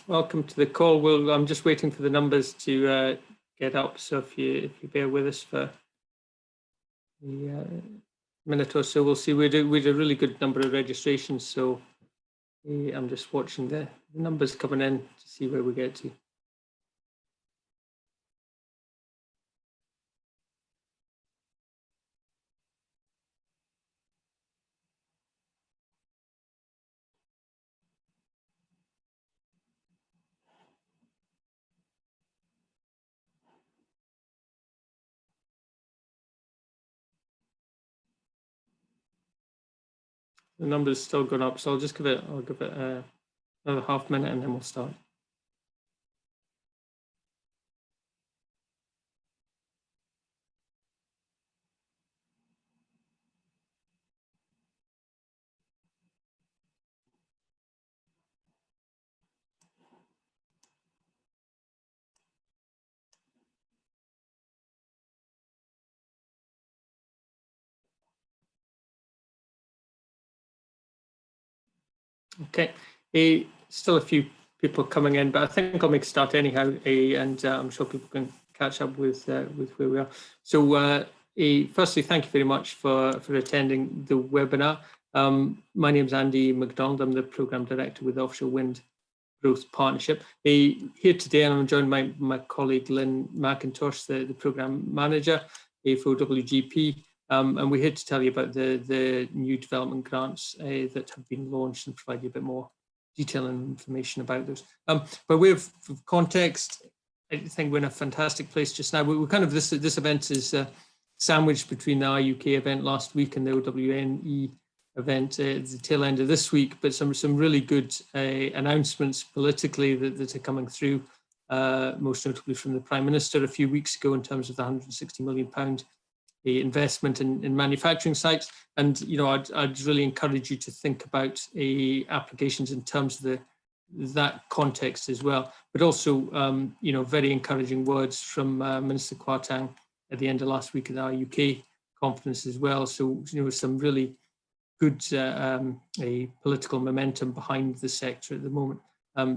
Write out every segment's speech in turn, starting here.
Welcome to the call. I'm just waiting for the numbers to get up, so if you bear with us for a minute or so, we'll see. We had a really good number of registrations, so I'm just watching the numbers coming in to see where we get to. The numbers still going up, so I'll give it another half minute and then we'll start. Okay, still a few people coming in, but I think I'll make a start anyhow, and I'm sure people can catch up with where we are. So firstly, thank you very much for attending the webinar. My name is Andy McDonald. I'm the Programme Director with Offshore Wind Growth Partnership. Here today, and I'm joined by my colleague Lynn McIntosh, the Programme Manager for OWGP. And we're here to tell you about the new development grants that have been launched and provide you a bit more detail and information about those. By way of context, I think we're in a fantastic place just now. We're kind of this event is sandwiched between the IUK event last week and the OWNE event at the tail end of this week, but some really good announcements politically that are coming through, most notably from the Prime Minister a few weeks ago in terms of the £160 million investment in manufacturing sites. And I'd really encourage you to think about applications in terms of that context as well, but also very encouraging words from Minister Kwarteng at the end of last week at the IUK conference as well. So some really good political momentum behind the sector at the moment.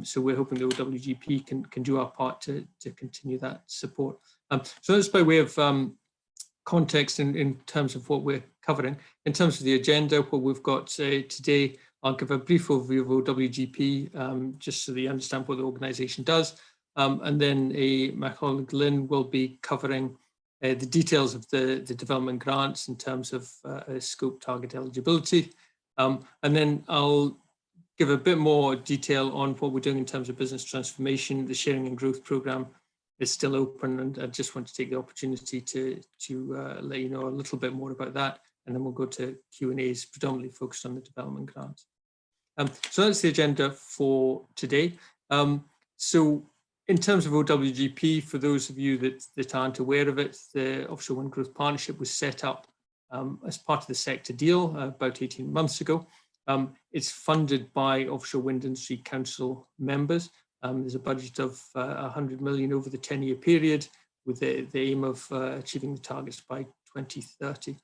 So we're hoping the OWGP can do our part to continue that support. So that's by way of context in terms of what we're covering. In terms of the agenda, what we've got today, I'll give a brief overview of OWGP, just so that you understand what the organisation does. And then my colleague Lynn will be covering the details of the development grants in terms of scope, target, eligibility. And then I'll give a bit more detail on what we're doing in terms of business transformation. The Sharing and Growth Programme is still open, and I just want to take the opportunity to let you know a little bit more about that, and then we'll go to Q&As predominantly focused on the development grants. So that's the agenda for today. So in terms of OWGP, for those of you that aren't aware of it, the Offshore Wind Growth Partnership was set up as part of the sector deal about 18 months ago. It's funded by Offshore Wind Industry Council members. There's a budget of 100 million over the 10-year period, with the aim of achieving the targets by 2030.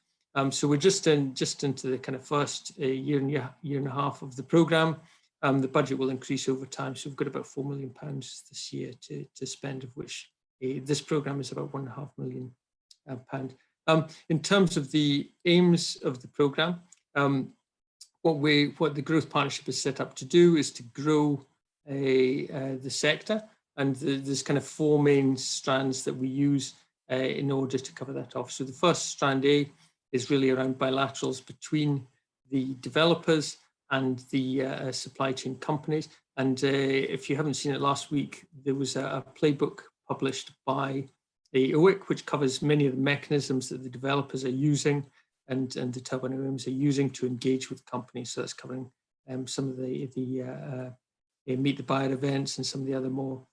So we're just into the kind of first year and a half of the programme. The budget will increase over time, so we've got about £4 million this year to spend, of which this programme is about £1.5 million. In terms of the aims of the programme, what the Growth Partnership is set up to do is to grow the sector, and there's kind of four main strands that we use in order to cover that off. So the first strand A is really around bilaterals between the developers and the supply chain companies. And if you haven't seen it, last week there was a playbook published by the OWGP, which covers many of the mechanisms that the developers are using and the turbine OEMs are using to engage with companies. So that's covering some of the meet the buyer events and some of the other more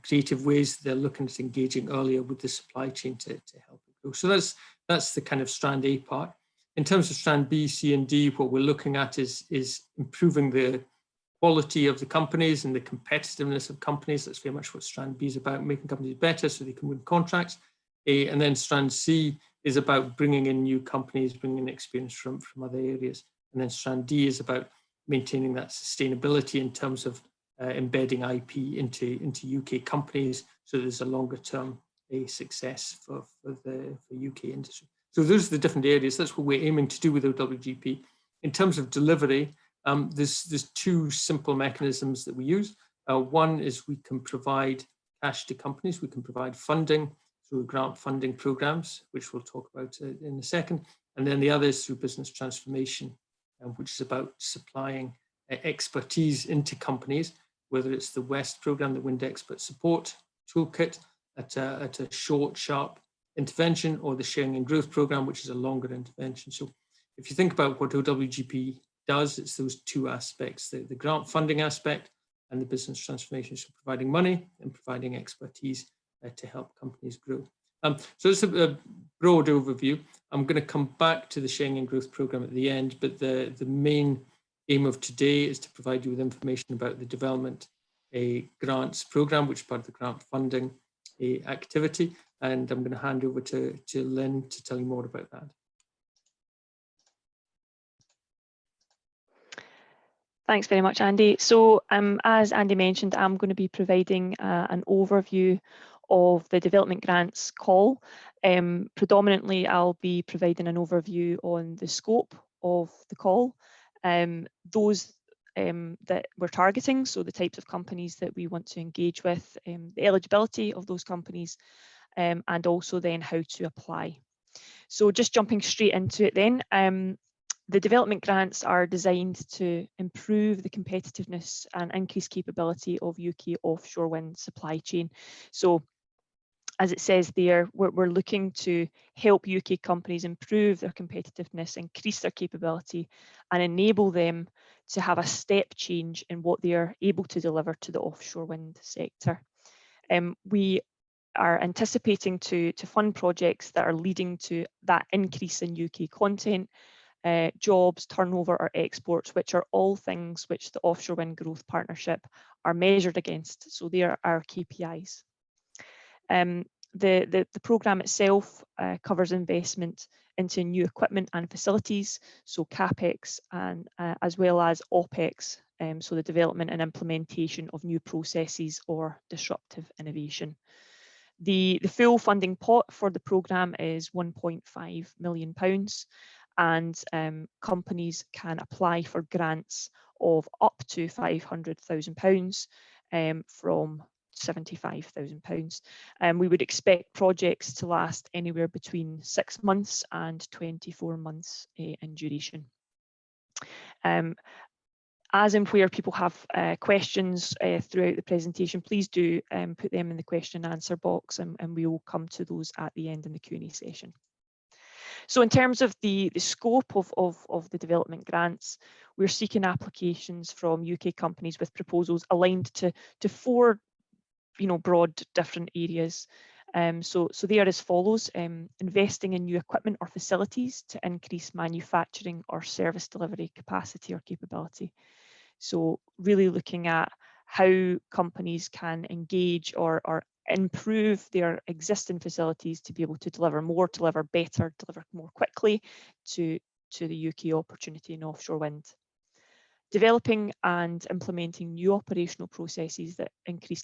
creative ways they're looking at engaging earlier with the supply chain to help it grow. So that's the kind of strand A part. In terms of strand B, C, and D, what we're looking at is improving the quality of the companies and the competitiveness of companies. That's very much what strand B is about, making companies better so they can win contracts. And then strand C is about bringing in new companies, bringing in experience from other areas. And then strand D is about maintaining that sustainability in terms of embedding IP into UK companies, so there's a longer term success for UK industry. So those are the different areas. That's what we're aiming to do with OWGP. In terms of delivery, there's two simple mechanisms that we use. One is we can provide cash to companies. We can provide funding through grant funding programs, which we'll talk about in a second. And then the other is through business transformation, which is about supplying expertise into companies, whether it's the WEST program, the Wind Expert Support Toolkit, at a short, sharp intervention, or the Sharing and Growth program, which is a longer intervention. So if you think about what OWGP does, it's those two aspects, the grant funding aspect and the business transformation, so providing money and providing expertise to help companies grow. So it's a broad overview. I'm going to come back to the Sharing and Growth program at the end, but the main aim of today is to provide you with information about the development grants program, which is part of the grant funding activity. And I'm going to hand over to Lynn to tell you more about that. Thanks very much, Andy. So as Andy mentioned, I'm going to be providing an overview of the development grants call. Predominantly, I'll be providing an overview on the scope of the call, those that we're targeting, so the types of companies that we want to engage with, the eligibility of those companies, and also then how to apply. So just jumping straight into it then, the development grants are designed to improve the competitiveness and increase capability of UK offshore wind supply chain. So as it says there, we're looking to help UK companies improve their competitiveness, increase their capability, and enable them to have a step change in what they are able to deliver to the offshore wind sector. We are anticipating to fund projects that are leading to that increase in UK content, jobs, turnover, or exports, which are all things which the Offshore Wind Growth Partnership are measured against. So they are our KPIs. The programme itself covers investment into new equipment and facilities, so CapEx, and as well as OpEx, so the development and implementation of new processes or disruptive innovation. The full funding pot for the programme is £1.5 million, and companies can apply for grants of up to £500,000 from £75,000. We would expect projects to last anywhere between 6 months and 24 months in duration. As and where people have questions throughout the presentation, please do put them in the question and answer box, and we will come to those at the end in the Q&A session. So in terms of the scope of the development grants, we're seeking applications from UK companies with proposals aligned to 4 broad different areas. So they are as follows: investing in new equipment or facilities to increase manufacturing or service delivery capacity or capability. So really looking at how companies can engage or improve their existing facilities to be able to deliver more, deliver better, deliver more quickly to the UK opportunity in offshore wind. Developing and implementing new operational processes that increase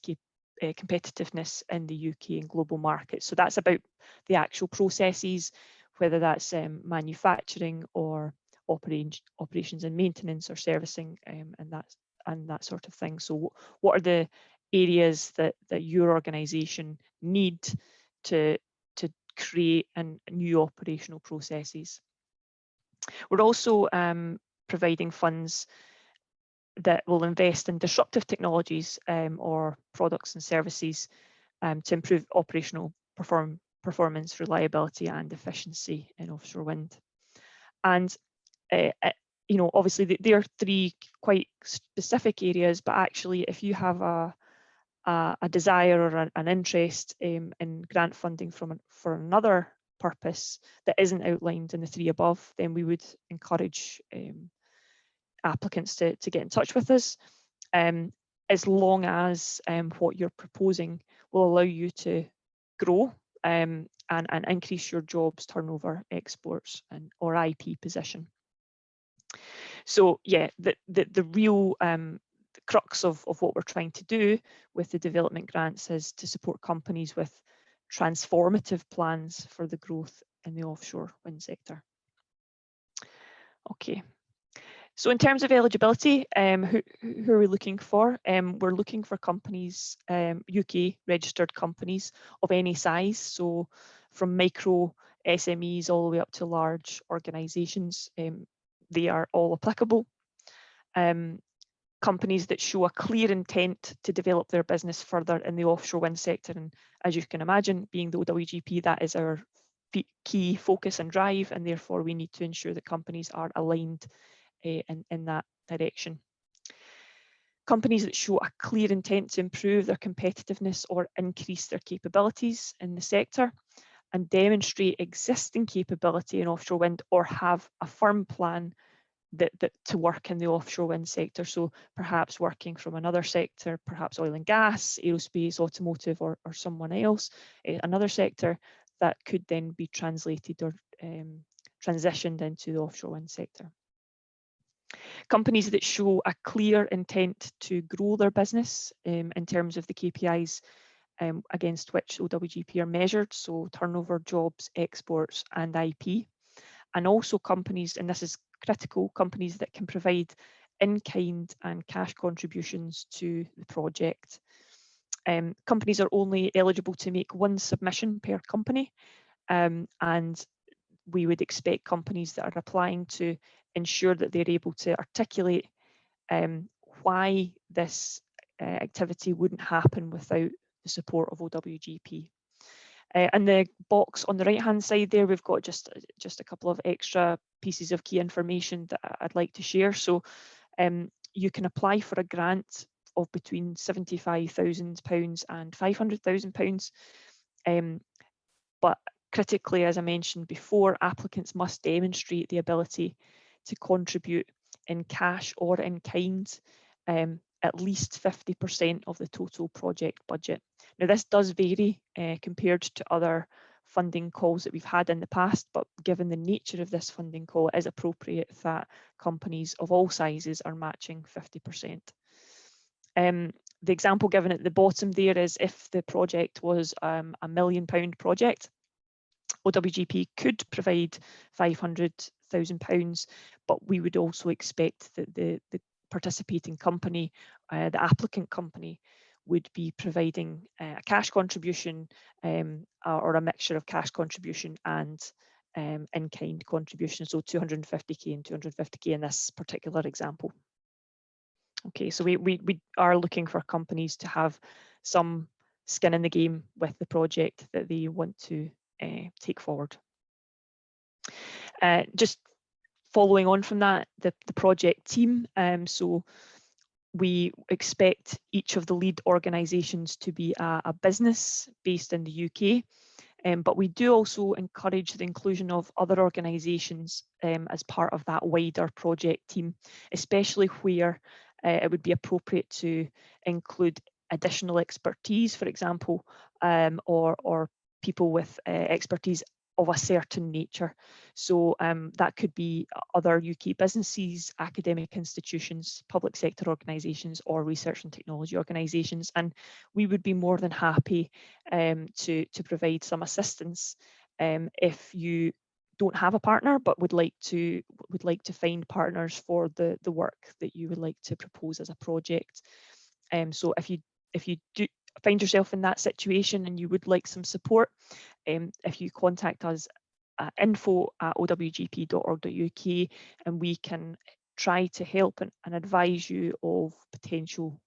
competitiveness in the UK and global markets. So that's about the actual processes, whether that's manufacturing or operations and maintenance or servicing, and that sort of thing. So what are the areas that your organisation need to create new operational processes? We're also providing funds that will invest in disruptive technologies or products and services to improve operational performance, reliability and efficiency in offshore wind. And obviously there are 3 quite specific areas, but actually if you have a desire or an interest in grant funding for another purpose that isn't outlined in the 3 above, then we would encourage applicants to get in touch with us, as long as what you're proposing will allow you to grow and increase your jobs, turnover, exports, or IP position. So yeah, the real crux of what we're trying to do with the development grants is to support companies with transformative plans for the growth in the offshore wind sector. Okay. So in terms of eligibility, who are we looking for? We're looking for companies, UK registered companies of any size, so from micro SMEs all the way up to large organisations. They are all applicable. Companies that show a clear intent to develop their business further in the offshore wind sector, and as you can imagine, being the OWGP, that is our key focus and drive, and therefore we need to ensure that companies are aligned in that direction. Companies that show a clear intent to improve their competitiveness or increase their capabilities in the sector and demonstrate existing capability in offshore wind or have a firm plan that to work in the offshore wind sector. So perhaps working from another sector, perhaps oil and gas, aerospace, automotive, or someone else, another sector that could then be translated or transitioned into the offshore wind sector. Companies that show a clear intent to grow their business in terms of the KPIs against which OWGP are measured, so turnover, jobs, exports, and IP. And also companies, and this is critical, companies that can provide in-kind and cash contributions to the project. Companies are only eligible to make one submission per company, and we would expect companies that are applying to ensure that they're able to articulate why this activity wouldn't happen without the support of OWGP. And the box on the right hand side there, we've got just a couple of extra pieces of key information that I'd like to share. So you can apply for a grant of between £75,000 and £500,000. But critically, as I mentioned before, applicants must demonstrate the ability to contribute in cash or in kind at least 50% of the total project budget. Now, this does vary compared to other funding calls that we've had in the past, but given the nature of this funding call, it is appropriate that companies of all sizes are matching 50%. The example given at the bottom there is if the project was a £1 million project, OWGP could provide £500,000, but we would also expect that the participating company, the applicant company, would be providing a cash contribution or a mixture of cash contribution and in-kind contribution, so 250k and 250k in this particular example. Okay, so we are looking for companies to have some skin in the game with the project that they want to take forward. Just following on from that, the project team, so we expect each of the lead organisations to be a business based in the UK, but we do also encourage the inclusion of other organisations as part of that wider project team, especially where it would be appropriate to include additional expertise, for example, or people with expertise of a certain nature. So that could be other UK businesses, academic institutions, public sector organisations, or research and technology organisations. And we would be more than happy to provide some assistance if you don't have a partner but would like to find partners for the work that you would like to propose as a project. So if you do find yourself in that situation and you would like some support, if you contact us at info@owgp.org.uk, and we can try to help and advise you of potential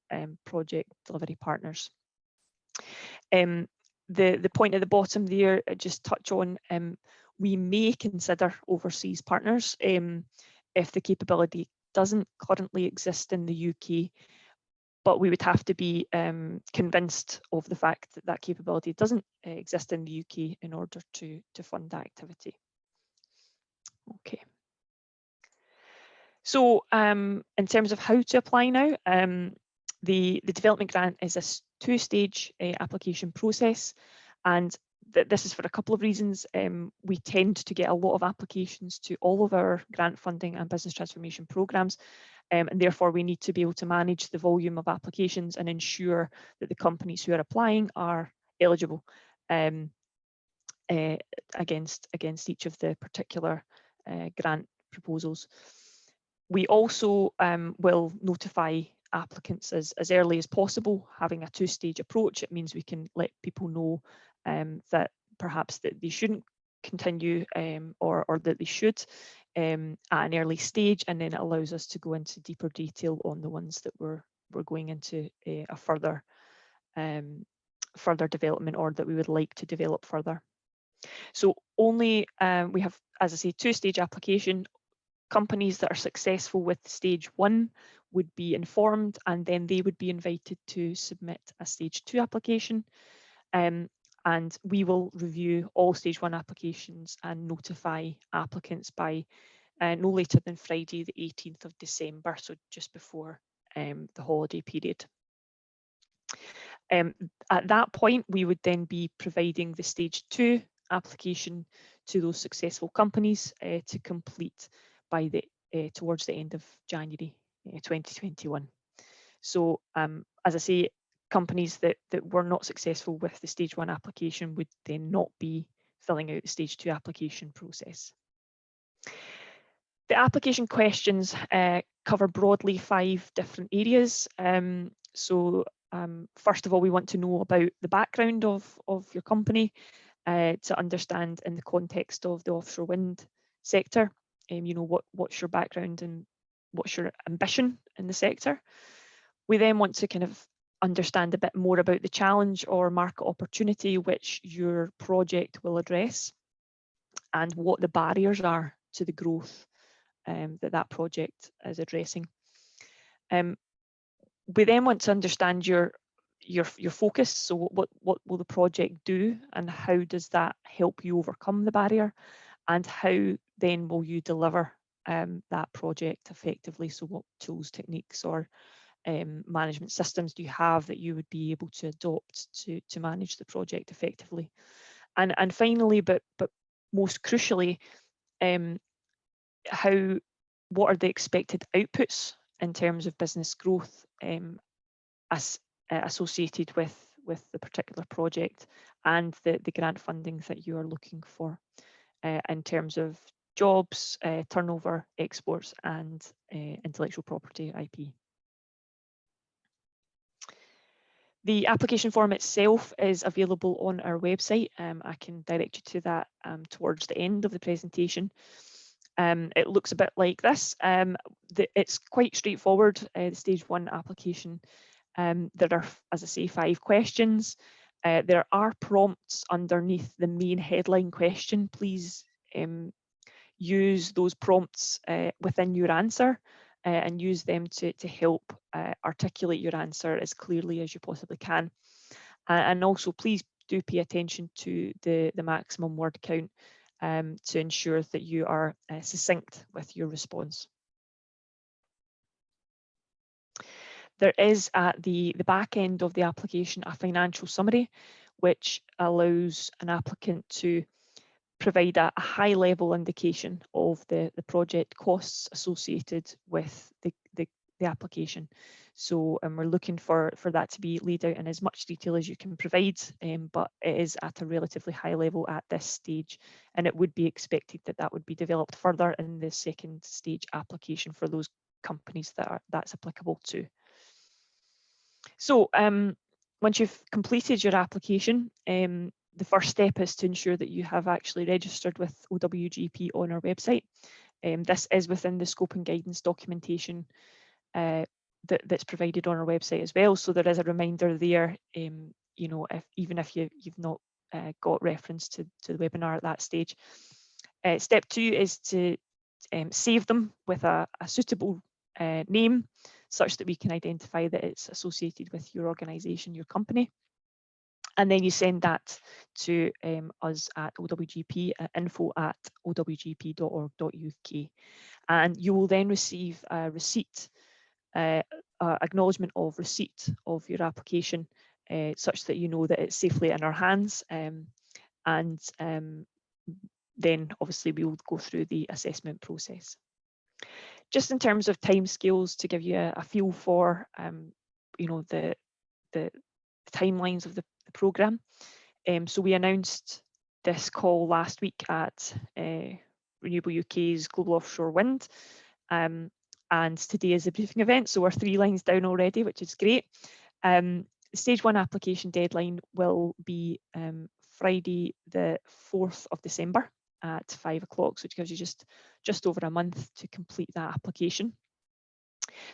project delivery partners. The point at the bottom there, just touch on, we may consider overseas partners if the capability doesn't currently exist in the UK, but we would have to be convinced of the fact that that capability doesn't exist in the UK in order to fund that activity. Okay. So in terms of how to apply now, the development grant is a two-stage application process, and this is for a couple of reasons. We tend to get a lot of applications to all of our grant funding and business transformation programmes, and therefore we need to be able to manage the volume of applications and ensure that the companies who are applying are eligible against each of the particular grant proposals. We also will notify applicants as early as possible. Having a two-stage approach, it means we can let people know that perhaps that they shouldn't continue or that they should at an early stage, and then it allows us to go into deeper detail on the ones that we're going into a further development, or that we would like to develop further. So only we have, as I say, two-stage application. Companies that are successful with stage 1 would be informed, and then they would be invited to submit a stage 2 application. And we will review all stage 1 applications and notify applicants by no later than Friday, the 18th of December, so just before the holiday period. At that point, we would then be providing the stage 2 application to those successful companies to complete by towards the end of January 2021. So as I say, companies that were not successful with the stage 1 application would then not be filling out the stage 2 application process. The application questions cover broadly 5 different areas. First of all, we want to know about the background of your company to understand in the context of the offshore wind sector. You know, what's your background and what's your ambition in the sector. We then want to kind of understand a bit more about the challenge or market opportunity which your project will address, and what the barriers are to the growth that project is addressing. We then want to understand your focus. So what will the project do, and how does that help you overcome the barrier, and how then will you deliver that project effectively? So what tools, techniques, or management systems do you have that you would be able to adopt to manage the project effectively? And finally, but most crucially, what are the expected outputs in terms of business growth associated with the particular project, and the grant funding that you are looking for in terms of jobs, turnover, exports, and intellectual property, IP. The application form itself is available on our website. I can direct you to that towards the end of the presentation. It looks a bit like this. It's quite straightforward, the stage 1 application. There are, as I say, 5 questions. There are prompts underneath the main headline question. Please use those prompts within your answer and use them to help articulate your answer as clearly as you possibly can. And also, please do pay attention to the maximum word count to ensure that you are succinct with your response. There is at the back end of the application a financial summary, which allows an applicant to provide a high level indication of the project costs associated with the application. So we're looking for that to be laid out in as much detail as you can provide, but it is at a relatively high level at this stage, and it would be expected that would be developed further in the second stage application for those companies that's applicable to. So once you've completed your application, the first step is to ensure that you have actually registered with OWGP on our website. This is within the scope and guidance documentation that's provided on our website as well. So there is a reminder there, you know, even if you've not got reference to the webinar at that stage. Step 2 is to save them with a suitable name, such that we can identify that it's associated with your organisation, your company. And then you send that to us at OWGP, info@owgp.org.uk. And you will then receive a receipt, acknowledgement of receipt of your application, such that you know that it's safely in our hands. Then obviously we will go through the assessment process. Just in terms of timescales, to give you a feel for you know, the timelines of the programme. So we announced this call last week at Renewable UK's Global Offshore Wind, and today is the briefing event, so we're 3 lines down already, which is great. Stage 1 application deadline will be Friday the 4th of December at 5 o'clock, which gives you just over a month to complete that application.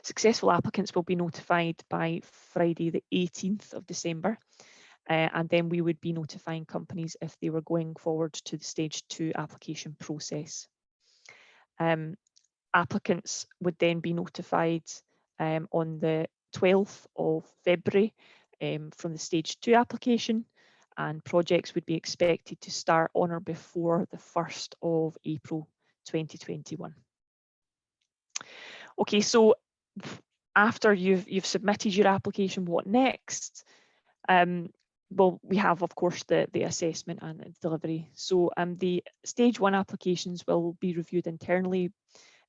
Successful applicants will be notified by Friday the 18th of December, and then we would be notifying companies if they were going forward to the stage 2 application process. Applicants would then be notified on the 12th of February from the stage 2 application, and projects would be expected to start on or before the 1st of April 2021. Okay, so after you've submitted your application, what next? Well, we have, of course, the assessment and delivery. So the stage 1 applications will be reviewed internally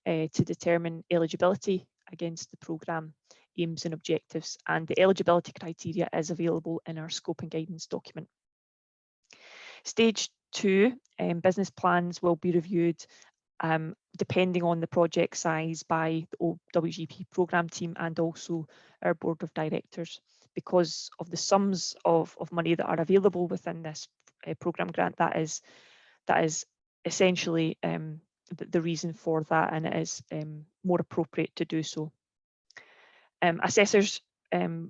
to determine eligibility against the programme aims and objectives, and the eligibility criteria is available in our scope and guidance document. Stage 2 business plans will be reviewed depending on the project size by the OWGP programme team and also our board of directors, because of the sums of money that are available within this programme grant. That is essentially the reason for that, and it is more appropriate to do so. Assessors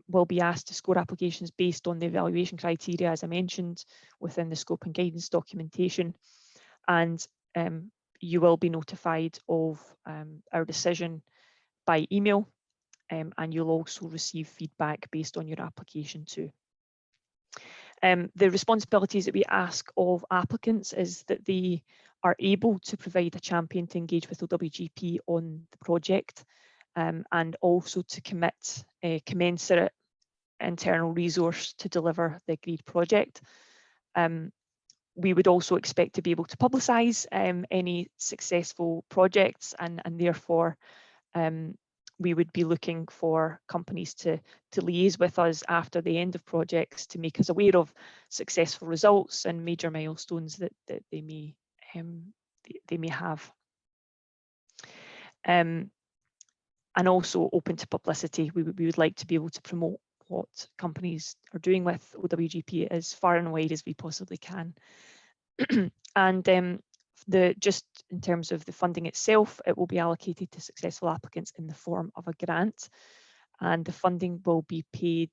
will be asked to score applications based on the evaluation criteria, as I mentioned, within the scope and guidance documentation, and you will be notified of our decision by email, and you'll also receive feedback based on your application too. The responsibilities that we ask of applicants is that they are able to provide a champion to engage with OWGP on the project, and also to commit a commensurate internal resource to deliver the agreed project. We would also expect to be able to publicise any successful projects, and therefore we would be looking for companies to liaise with us after the end of projects to make us aware of successful results and major milestones that they may have. And also open to publicity. We would like to be able to promote what companies are doing with OWGP as far and wide as we possibly can. And just in terms of the funding itself, it will be allocated to successful applicants in the form of a grant, and the funding will be paid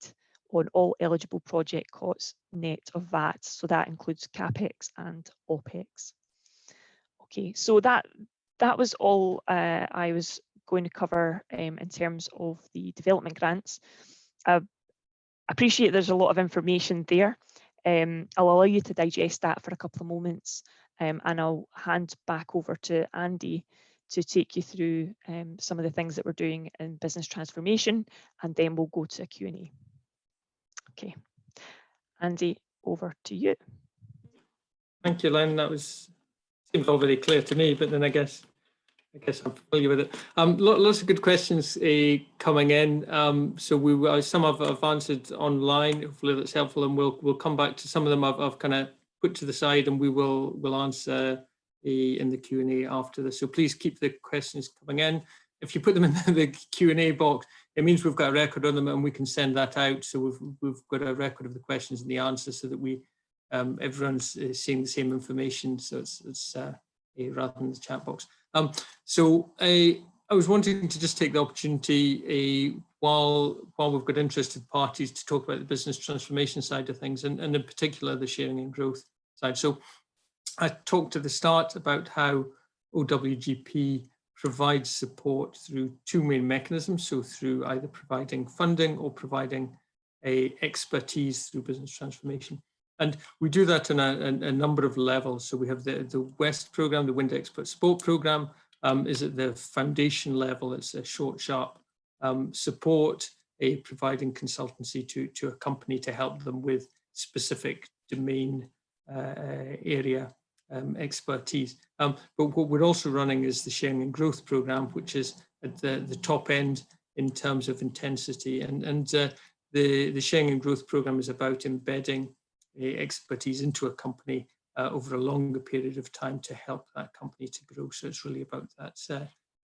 on all eligible project costs net of VAT. So that includes CapEx and OpEx. Okay, so that was all I was going to cover in terms of the development grants. I appreciate there's a lot of information there. I'll allow you to digest that for a couple of moments, and I'll hand back over to Andy to take you through some of the things that we're doing in business transformation, and then we'll go to a Q&A. Okay, Andy, over to you. Thank you, Len. That seems all very clear to me, but then I guess I'm familiar with it. Lots of good questions coming in. So some I've answered online. Hopefully that's helpful, and we'll come back to some of them. I've kind of put to the side, and we'll answer in the Q&A after this. So please keep the questions coming in. If you put them in the Q&A box, it means we've got a record on them, and we can send that out. So we've got a record of the questions and the answers, so that everyone's seeing the same information. So it's rather than the chat box. So I was wanting to just take the opportunity while we've got interested parties to talk about the business transformation side of things, and in particular the sharing and growth side. So I talked at the start about how OWGP provides support through 2 main mechanisms. So through either providing funding or providing expertise through business transformation. And we do that on a number of levels. So we have the WEST programme, the Wind Expert Support Programme, is at the foundation level. It's a short, sharp support, providing consultancy to a company to help them with specific domain area expertise. But what we're also running is the Sharing and Growth Programme, which is at the top end in terms of intensity. And the Sharing and Growth Programme is about embedding expertise into a company over a longer period of time to help that company to grow. So it's really about that,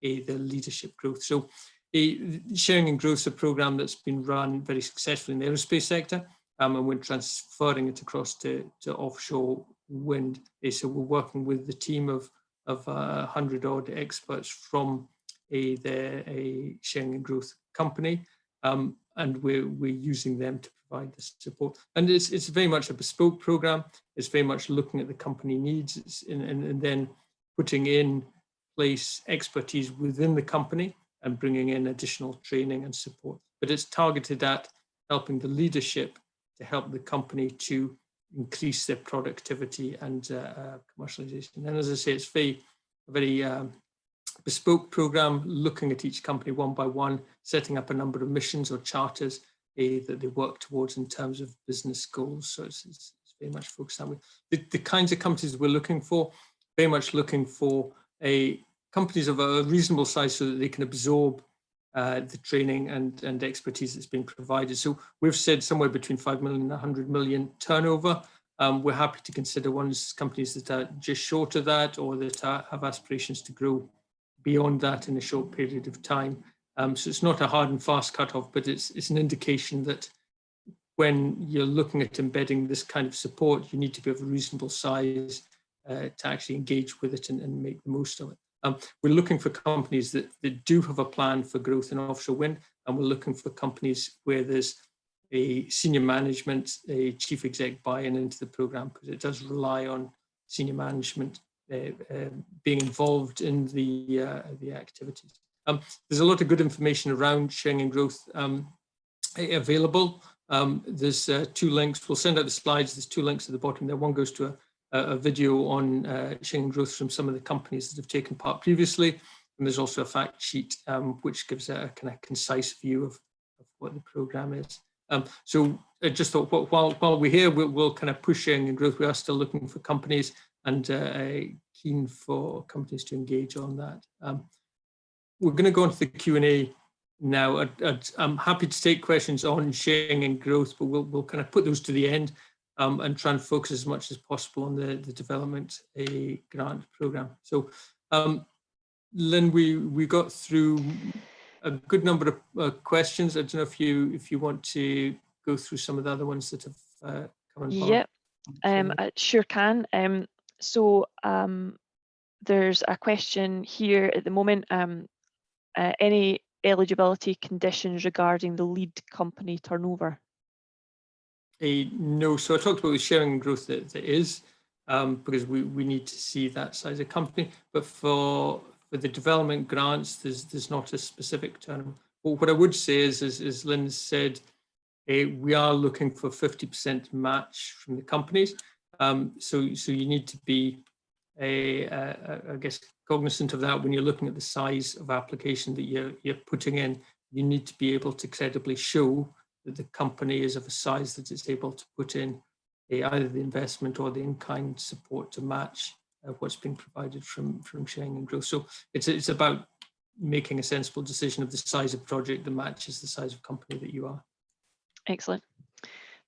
the leadership growth. So Sharing and Growth is a programme that's been run very successfully in the aerospace sector, and we're transferring it across to offshore wind. So we're working with the team of 100 odd experts from the Sharing and Growth company, and we're using them to provide the support. And it's very much a bespoke program. It's very much looking at the company needs and then putting in place expertise within the company and bringing in additional training and support. But it's targeted at helping the leadership to help the company to increase their productivity and commercialization. And as I say, it's a very bespoke program, looking at each company one by one, setting up a number of missions or charters that they work towards in terms of business goals. So it's very much focused on the kinds of companies we're looking for, very much looking for companies of a reasonable size so that they can absorb the training and expertise that's been provided. So we've said somewhere between 5 million and 100 million turnover. We're happy to consider companies that are just short of that or that have aspirations to grow beyond that in a short period of time. So it's not a hard and fast cutoff, but it's an indication that when you're looking at embedding this kind of support, you need to be of a reasonable size to actually engage with it and make the most of it. We're looking for companies that do have a plan for growth in offshore wind, and we're looking for companies where there's a senior management, a chief exec buy-in into the program, because it does rely on senior management being involved in the activities. There's a lot of good information around Sharing and Growth available. There's 2 links. We'll send out the slides. There's 2 links at the bottom there. One goes to a video on Sharing and Growth from some of the companies that have taken part previously. And there's also a fact sheet which gives a kind of concise view of what the program is. So I just thought while we're here, we'll kind of push Sharing and Growth. We are still looking for companies and keen for companies to engage on that. We're going to go into the Q&A now. I'm happy to take questions on Sharing and Growth, but we'll kind of put those to the end and try and focus as much as possible on the development grant program. So Lynn, we got through a good number of questions. I don't know if you want to go through some of the other ones that have come in. Yep, I sure can. So there's a question here at the moment. Any eligibility conditions regarding the lead company turnover? No, so I talked about the Sharing and Growth that is, because we need to see that size of company. But for the development grants, there's not a specific term. But what I would say is, as Lynn said, we are looking for 50% match from the companies. So you need to be, I guess, cognizant of that when you're looking at the size of application that you're putting in. You need to be able to credibly show that the company is of a size that it's able to put in either the investment or the in-kind support to match what's being provided from Sharing and Growth. So it's about making a sensible decision of the size of project that matches the size of company that you are. Excellent.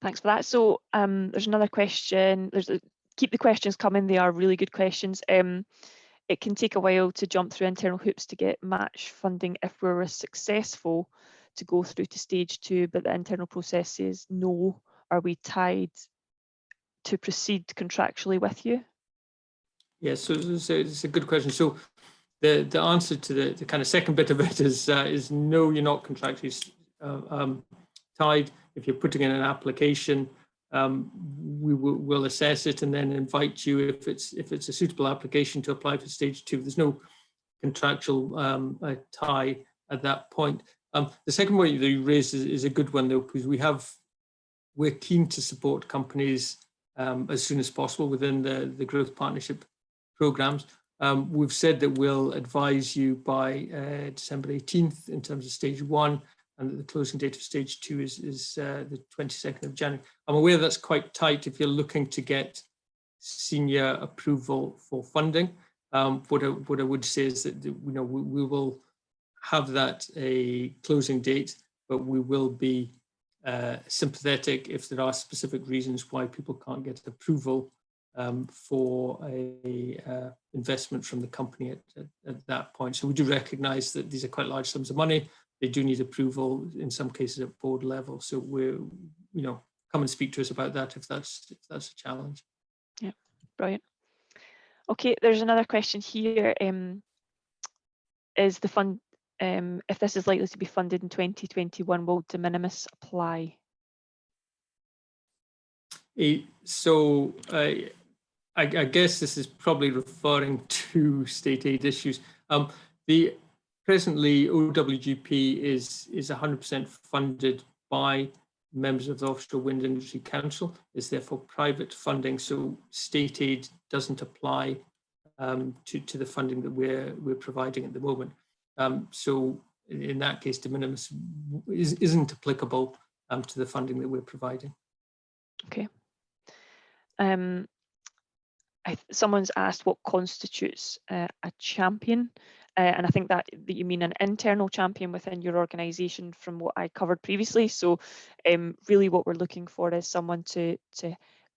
Thanks for that. So there's another question. Keep the questions coming. They are really good questions. It can take a while to jump through internal hoops to get match funding if we were successful to go through to stage 2, but the internal process says no. Are we tied to proceed contractually with you? Yes, so it's a good question. So the answer to the kind of second bit of it is no, you're not contractually tied. If you're putting in an application, we'll assess it and then invite you, if it's a suitable application, to apply for stage 2. There's no contractual tie at that point. The second point that you raised is a good one, though, because we're keen to support companies as soon as possible within the growth partnership programs. We've said that we'll advise you by December 18th in terms of stage 1, and that the closing date of stage 2 is the 22nd of January. I'm aware that's quite tight if you're looking to get senior approval for funding. What I would say is that we will have that a closing date, but we will be sympathetic if there are specific reasons why people can't get approval for a investment from the company at that point. So we do recognise that these are quite large sums of money. They do need approval in some cases at board level. So we're, come and speak to us about that if that's a challenge. Yeah, brilliant. Okay, there's another question here. Is the fund, if this is likely to be funded in 2021, will de minimis apply? So I guess this is probably referring to state aid issues. Presently OWGP is 100% funded by members of the Offshore Wind Industry Council. It's therefore private funding, so state aid doesn't apply to the funding that we're providing at the moment. So in that case, de minimis isn't applicable to the funding that we're providing. Okay. Someone's asked what constitutes a champion, and I think that you mean an internal champion within your organisation from what I covered previously. So really what we're looking for is someone to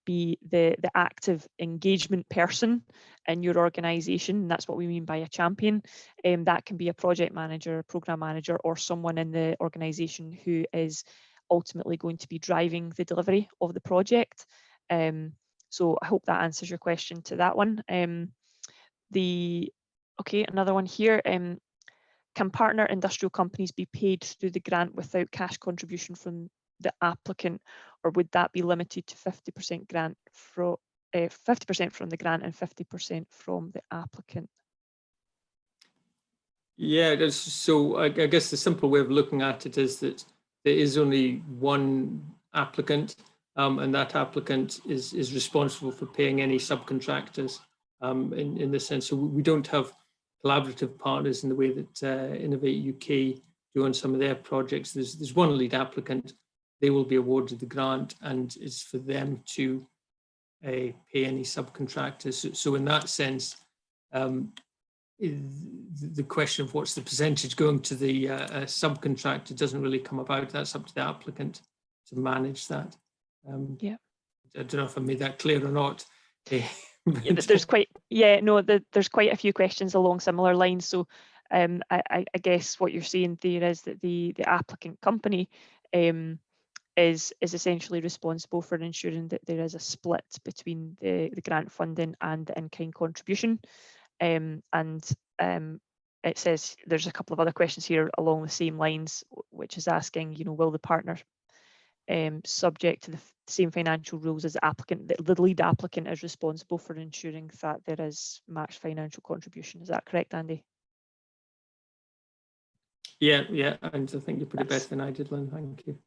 be the active engagement person in your organisation. That's what we mean by a champion. That can be a project manager, programme manager, or someone in the organisation who is ultimately going to be driving the delivery of the project. So I hope that answers your question to that one. Okay, another one here. Can partner industrial companies be paid through the grant without cash contribution from the applicant, or would that be limited to 50% grant from 50% from the grant and 50% from the applicant? Yeah, so I guess the simple way of looking at it is that there is only one applicant, and that applicant is responsible for paying any subcontractors in the sense. So we don't have collaborative partners in the way that Innovate UK do on some of their projects. There's one lead applicant. They will be awarded the grant, and it's for them to pay any subcontractors. So in that sense, the question of what's the percentage going to the subcontractor doesn't really come about. That's up to the applicant to manage that. Yeah, I don't know if I made that clear or not. Yeah, there's quite there's quite a few questions along similar lines. So I guess what you're saying there is that the applicant company is essentially responsible for ensuring that there is a split between the grant funding and the in-kind contribution. And it says there's a couple of other questions here along the same lines, which is asking, will the partner subject to the same financial rules as the applicant? The lead applicant is responsible for ensuring that there is matched financial contribution. Is that correct, Andy? Yeah, and I think you put it better than I did, Lynn. Thank you.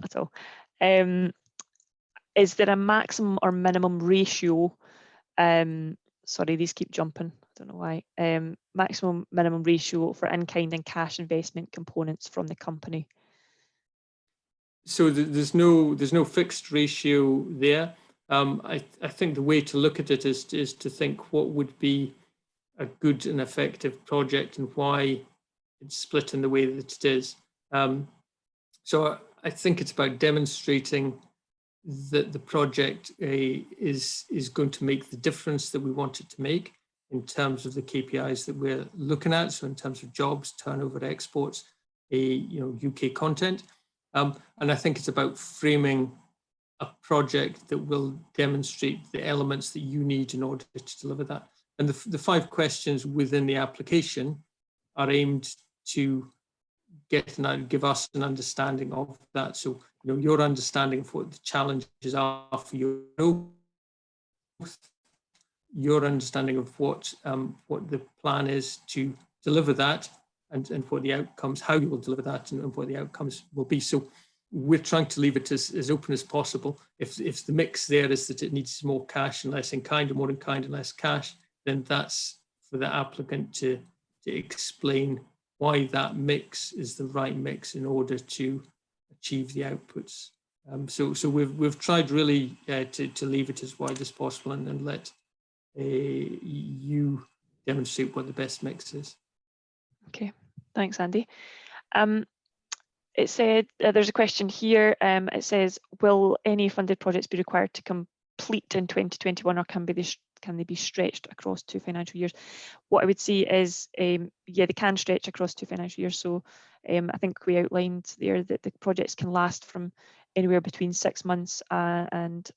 Not at all. Is there a maximum or minimum ratio? Sorry, these keep jumping. I don't know why. Maximum minimum ratio for in-kind and cash investment components from the company. So there's no fixed ratio there. I think the way to look at it is to think what would be a good and effective project and why it's split in the way that it is. So I think it's about demonstrating that the project is going to make the difference that we want it to make in terms of the KPIs that we're looking at. So in terms of jobs, turnover, exports, UK content. And I think it's about framing a project that will demonstrate the elements that you need in order to deliver that. And the 5 questions within the application are aimed to give us an understanding of that. So, your understanding of what the challenges are for your understanding of what the plan is to deliver that, and what the outcomes, how you will deliver that, and what the outcomes will be. So we're trying to leave it as open as possible. If the mix there is that it needs more cash and less in kind, or more in kind and less cash, then that's for the applicant to explain why that mix is the right mix in order to achieve the outputs. So we've tried really to leave it as wide as possible and let you demonstrate what the best mix is. Okay, Thanks, Andy. It said, there's a question here. It says, will any funded projects be required to complete in 2021, or can they be stretched across 2 financial years? What I would say is, yeah, they can stretch across 2 financial years. So I think we outlined there that the projects can last from anywhere between 6 months and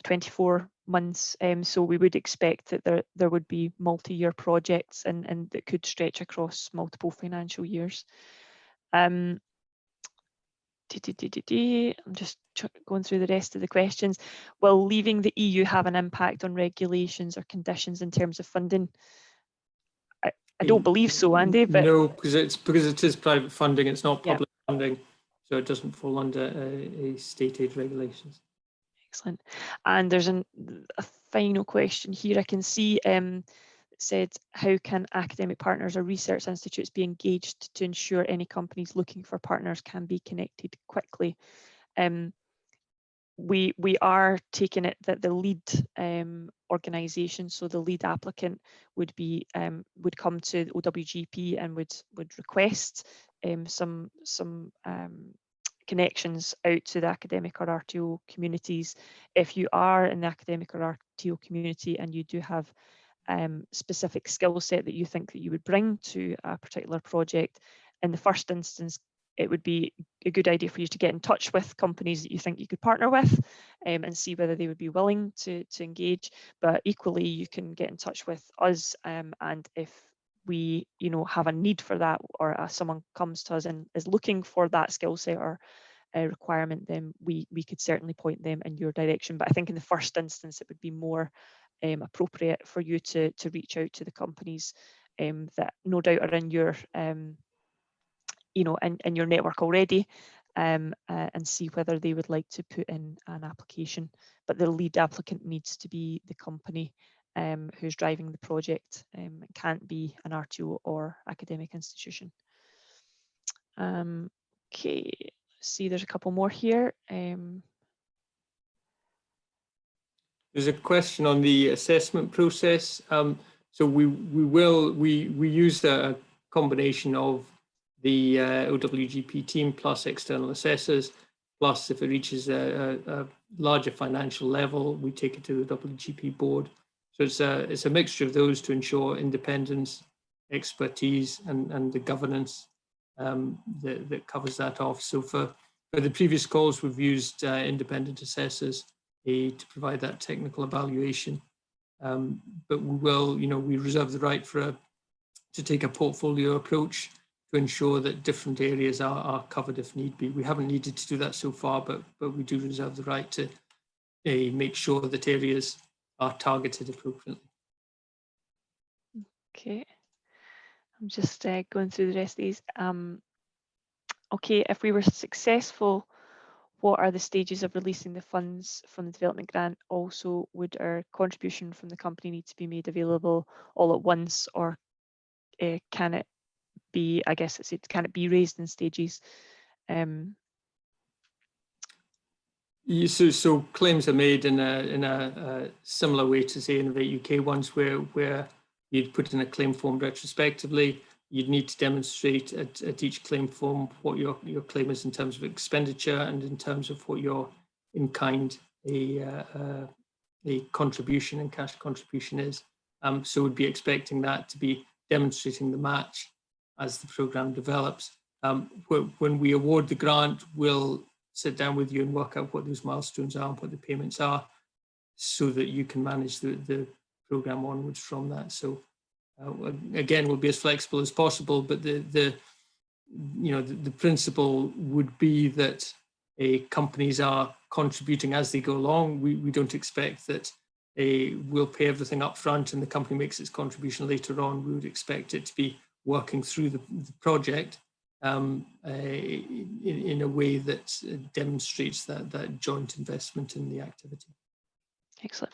24 months. So we would expect that there would be multi-year projects and that could stretch across multiple financial years. I'm just going through the rest of the questions. Will leaving the EU have an impact on regulations or conditions in terms of funding? I don't believe so, Andy. But no, because it is private funding. It's not public funding, so it doesn't fall under a state aid regulations. Excellent. And there's a final question here. I can see said, how can academic partners or research institutes be engaged to ensure any companies looking for partners can be connected quickly? We are taking it that the lead organisation, so the lead applicant would come to OWGP and would request some connections out to the academic or RTO communities. If you are in the academic or RTO community and you do have specific skill set that you think that you would bring to a particular project, in the first instance, it would be a good idea for you to get in touch with companies that you think you could partner with and see whether they would be willing to engage. But equally, you can get in touch with us, and if we have a need for that, or someone comes to us and is looking for that skill set or requirement, then we could certainly point them in your direction. But I think in the first instance, it would be more appropriate for you to reach out to the companies that no doubt are in your in your network already, and see whether they would like to put in an application. But the lead applicant needs to be the company who's driving the project. It can't be an RTO or academic institution. Okay, let's see, there's a couple more here. There's a question on the assessment process. So we use a combination of the OWGP team plus external assessors, plus if it reaches a larger financial level, we take it to the OWGP board. So it's a mixture of those to ensure independence, expertise, and the governance that covers that off. So for the previous calls, we've used independent assessors to provide that technical evaluation. But we reserve the right to take a portfolio approach to ensure that different areas are covered if need be. We haven't needed to do that so far, but we do reserve the right to make sure that areas are targeted appropriately. Okay, I'm just going through the rest of these. Okay, if we were successful, what are the stages of releasing the funds from the development grant? Also, would our contribution from the company need to be made available all at once, or can it be, I guess can it be raised in stages? So claims are made in a similar way to, say, Innovate UK ones, where you'd put in a claim form retrospectively. You'd need to demonstrate at each claim form what your claim is in terms of expenditure and in terms of what your in-kind a contribution and cash contribution is. So we'd be expecting that to be demonstrating the match as the programme develops. When we award the grant, we'll sit down with you and work out what those milestones are and what the payments are, so that you can manage the programme onwards from that. So again, we'll be as flexible as possible, but the principle would be that companies are contributing as they go along. We don't expect that we'll pay everything up front and the company makes its contribution later on. We would expect it to be working through the project in a way that demonstrates that joint investment in the activity. Excellent.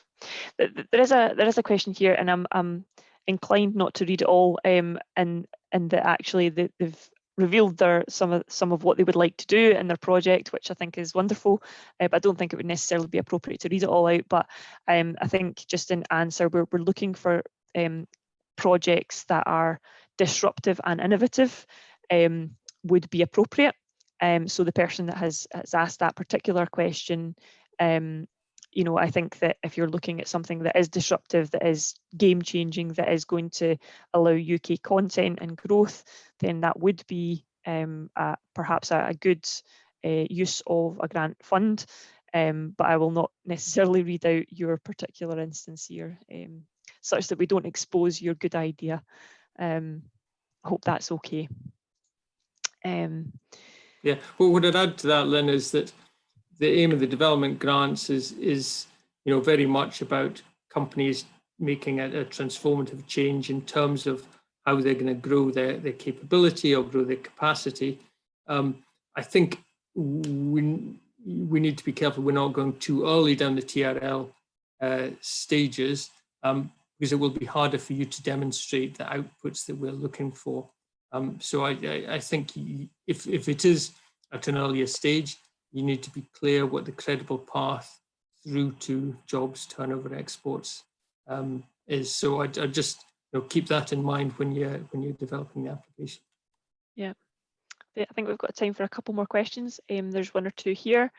There is a question here, and I'm inclined not to read it all, and that actually they've revealed some of what they would like to do in their project, which I think is wonderful. But I don't think it would necessarily be appropriate to read it all out. But I think just in answer, we're looking for projects that are disruptive and innovative would be appropriate. So the person that has asked that particular question, you know, I think that if you're looking at something that is disruptive, that is game changing, that is going to allow UK content and growth, then that would be perhaps a good use of a grant fund. But I will not necessarily read out your particular instance here, such that we don't expose your good idea. I hope that's okay. Yeah, well, what I'd add to that, Lynn, is that the aim of the development grants is you know, very much about companies making a transformative change in terms of how they're going to grow their capability or grow their capacity. I think we need to be careful we're not going too early down the TRL stages, because it will be harder for you to demonstrate the outputs that we're looking for. So I think if it is at an earlier stage, you need to be clear what the credible path through to jobs, turnover, exports is. So I just keep that in mind when you're developing the application. Yeah, I think we've got time for a couple more questions. There's one or two here.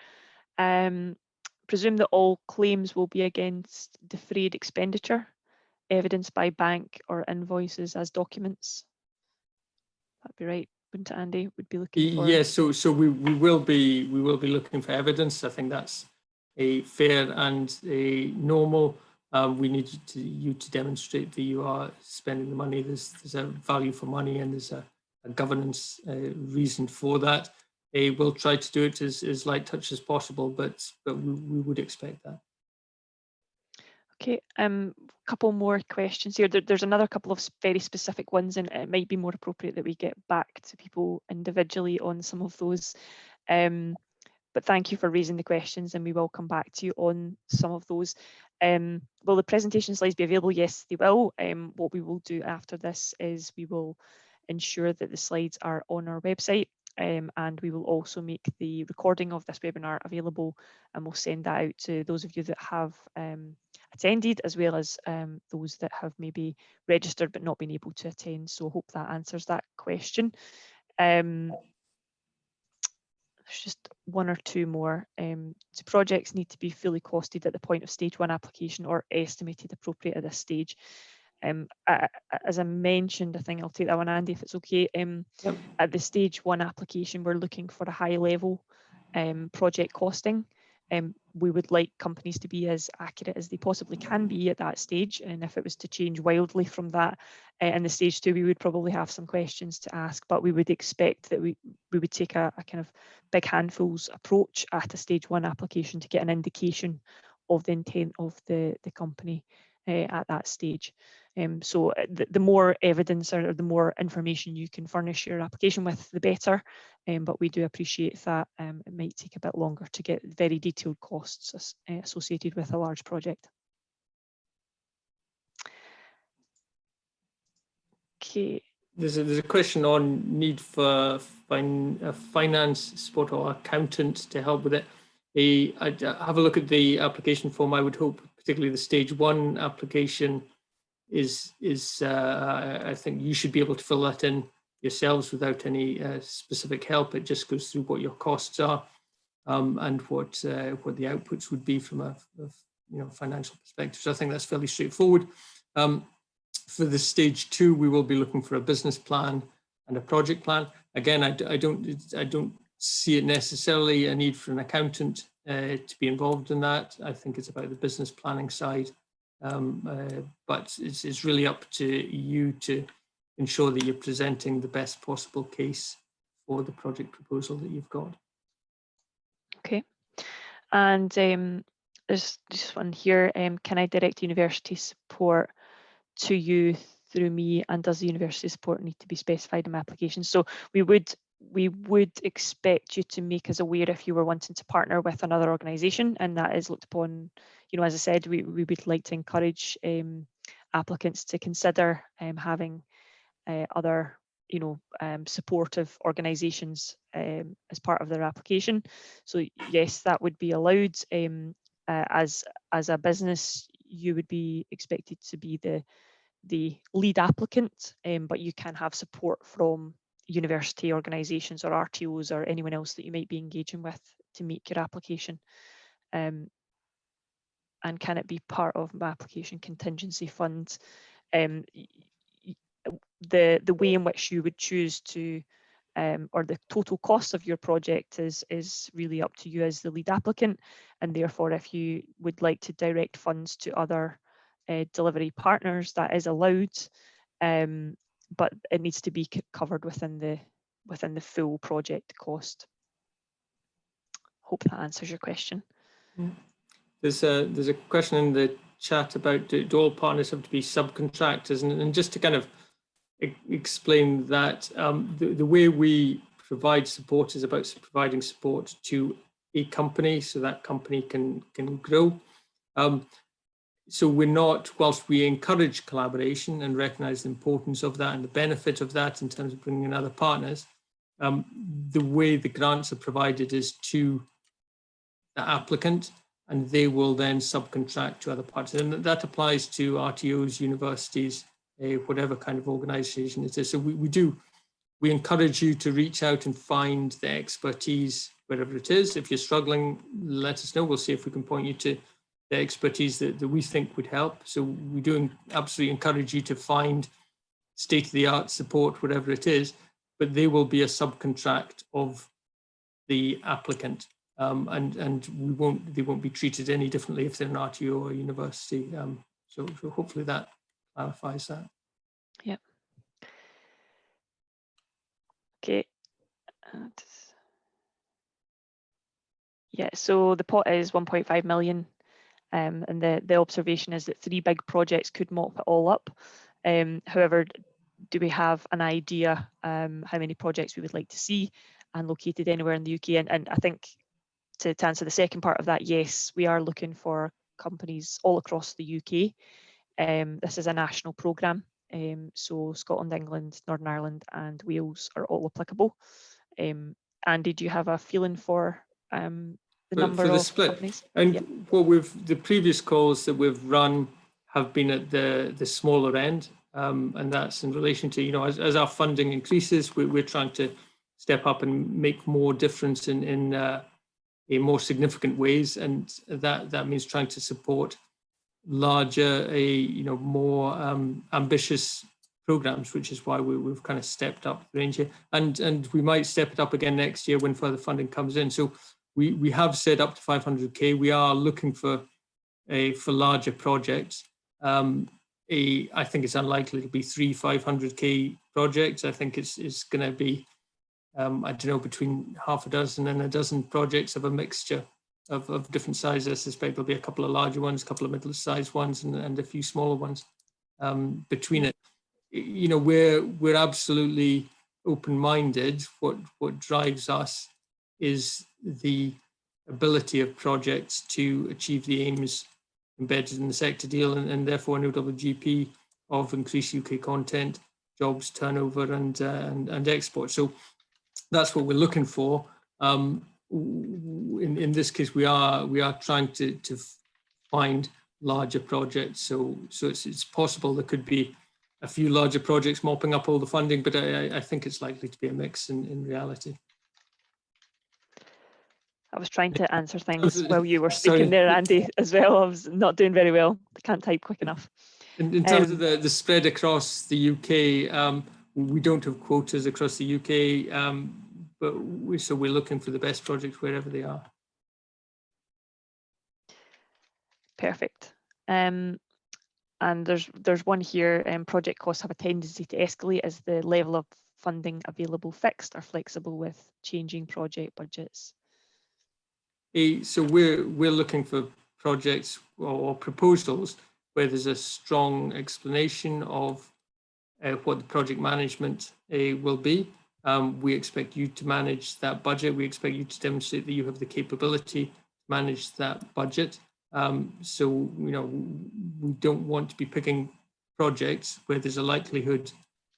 Presume that all claims will be against defrayed expenditure, evidenced by bank or invoices as documents. That'd be right, wouldn't it, Andy? Would be looking for. Yes, so we will be looking for evidence. I think that's a fair and a normal. We need you to demonstrate that you are spending the money. There's a value for money, and there's a governance reason for that. We'll try to do it as light touch as possible, but we would expect that. Okay, couple more questions here. There's another couple of very specific ones, and it might be more appropriate that we get back to people individually on some of those. But thank you for raising the questions, and we will come back to you on some of those. Will the presentation slides be available? Yes, they will. What we will do after this is we will ensure that the slides are on our website, and we will also make the recording of this webinar available, and we'll send that out to those of you that have attended, as well as those that have maybe registered but not been able to attend. So I hope that answers that question. There's just one or two more. Do projects need to be fully costed at the point of stage 1 application or estimated appropriate at this stage? As I mentioned, I think I'll take that one, Andy, if it's okay. Yep. At the stage 1 application, we're looking for a high level project costing. We would like companies to be as accurate as they possibly can be at that stage, and if it was to change wildly from that in the stage 2, we would probably have some questions to ask, but we would expect that we would take a kind of big handfuls approach at a stage 1 application to get an indication of the intent of the company at that stage. So the more evidence or the more information you can furnish your application with, the better. But we do appreciate that it might take a bit longer to get very detailed costs associated with a large project. Okay. There's a question on need for a finance support or accountant to help with it. I'd have a look at the application form. I would hope, particularly the stage 1 application, is I think you should be able to fill that in yourselves without any specific help. It just goes through what your costs are and what the outputs would be from a financial perspective. So I think that's fairly straightforward. For the stage 2, we will be looking for a business plan and a project plan. Again, I don't see it necessarily a need for an accountant to be involved in that. I think it's about the business planning side. But it's really up to you to ensure that you're presenting the best possible case for the project proposal that you've got. Okay. And there's just one here. Can I direct university support to you through me, and does the university support need to be specified in my application? So we would expect you to make us aware if you were wanting to partner with another organisation, and that is looked upon, as I said, we would like to encourage applicants to consider having other supportive organisations as part of their application. So yes, that would be allowed. As a business, you would be expected to be the lead applicant, but you can have support from university organisations or RTOs or anyone else that you might be engaging with to make your application. And can it be part of my application contingency fund? The way in which you would choose to, or the total cost of your project is really up to you as the lead applicant, and therefore if you would like to direct funds to other delivery partners, that is allowed, but it needs to be covered within the full project cost. Hope that answers your question. There's a question in the chat about do all partners have to be subcontractors, and just to kind of explain that, the way we provide support is about providing support to a company so that company can grow. So we're not, whilst we encourage collaboration and recognize the importance of that and the benefit of that in terms of bringing in other partners, the way the grants are provided is to the applicant, and they will then subcontract to other parties. And that applies to RTOs, universities, whatever kind of organization it is. So we encourage you to reach out and find the expertise wherever it is. If you're struggling, let us know. We'll see if we can point you to the expertise that we think would help. So we do absolutely encourage you to find state-of-the-art support, whatever it is, but they will be a subcontract of the applicant. And they won't be treated any differently if they're an RTO or a university. So hopefully that clarifies that. Yeah. Okay. Yeah, so the pot is 1.5 million. And the observation is that 3 big projects could mop it all up. However, do we have an idea how many projects we would like to see and located anywhere in the UK? And I think to answer the second part of that, yes, we are looking for companies all across the UK. This is a national programme, so Scotland, England, Northern Ireland and Wales are all applicable. Andy, do you have a feeling for the number for the of split companies? and yep. the previous calls that we've run have been at the smaller end, and that's in relation to, you know, as our funding increases, we're trying to step up and make more difference in more significant ways, and that means trying to support larger, more ambitious programs, which is why we've kind of stepped up the range here, and we might step it up again next year when further funding comes in. So we have said up to 500k. We are looking for larger projects. I think it's unlikely to be 3 500k projects. I think it's going to be I don't know, between half a dozen and a dozen projects of a mixture of different sizes. I suspect there'll be a couple of larger ones, a couple of middle-sized ones, and a few smaller ones between it. You know, we're absolutely open-minded. What drives us is the ability of projects to achieve the aims embedded in the sector deal, and therefore an OWGP of increased UK content, jobs, turnover, and export. So that's what we're looking for. In this case, we are trying to find larger projects. So it's possible there could be a few larger projects mopping up all the funding, but I think it's likely to be a mix in reality. I was trying to answer things while you were speaking there, Andy, as well. I was not doing very well. I can't type quick enough. In terms of the spread across the UK, we don't have quotas across the UK, but we're looking for the best projects wherever they are. Perfect. And there's one here, project costs have a tendency to escalate. Is the level of funding available fixed or flexible with changing project budgets? So we're looking for projects or proposals where there's a strong explanation of what the project management will be. We expect you to manage that budget. We expect you to demonstrate that you have the capability to manage that budget. So, you know, we don't want to be picking projects where there's a likelihood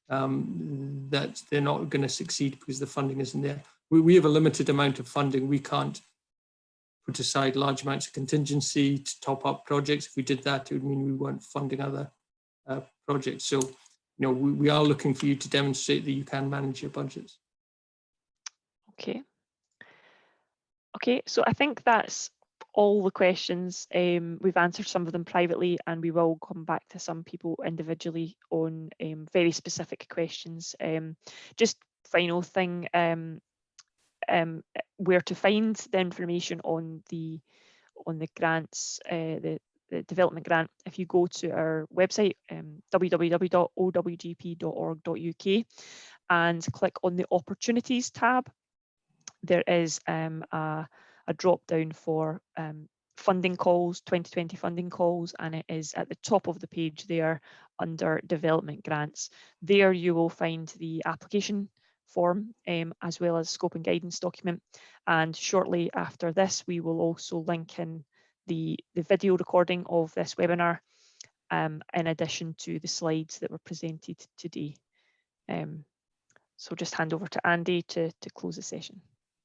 that they're not going to succeed because the funding isn't there. We have a limited amount of funding. We can't put aside large amounts of contingency to top up projects. If we did that, it would mean we weren't funding other projects. So, we are looking for you to demonstrate that you can manage your budgets. Okay. Okay, so I think that's all the questions. We've answered some of them privately, and we will come back to some people individually on very specific questions. Just final thing, where to find the information on the grants, the development grant. If you go to our website, www.owgp.org.uk, and click on the opportunities tab, there is a drop down for funding calls, 2020 funding calls, and it is at the top of the page there under development grants. There you will find the application form as well as scope and guidance document. And shortly after this, we will also link in the video recording of this webinar in addition to the slides that were presented today. So just hand over to Andy to close the session.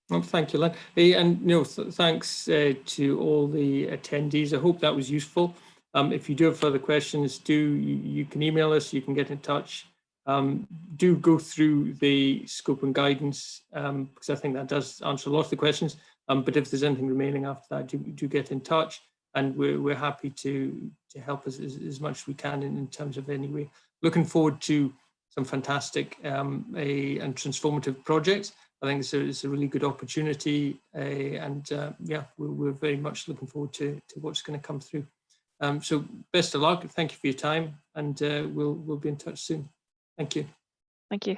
Well, thank you, Lynn. And thanks to all the attendees. I hope that was useful. If you do have further questions, you can email us, you can get in touch. Do go through the scope and guidance, because I think that does answer a lot of the questions. But if there's anything remaining after that, do get in touch, and we're happy to help us as much as we can in terms of any way. Looking forward to some fantastic and transformative projects. I think it's a really good opportunity, and yeah, we're very much looking forward to what's going to come through. So best of luck. Thank you for your time, and we'll be in touch soon. Thank you. Thank you.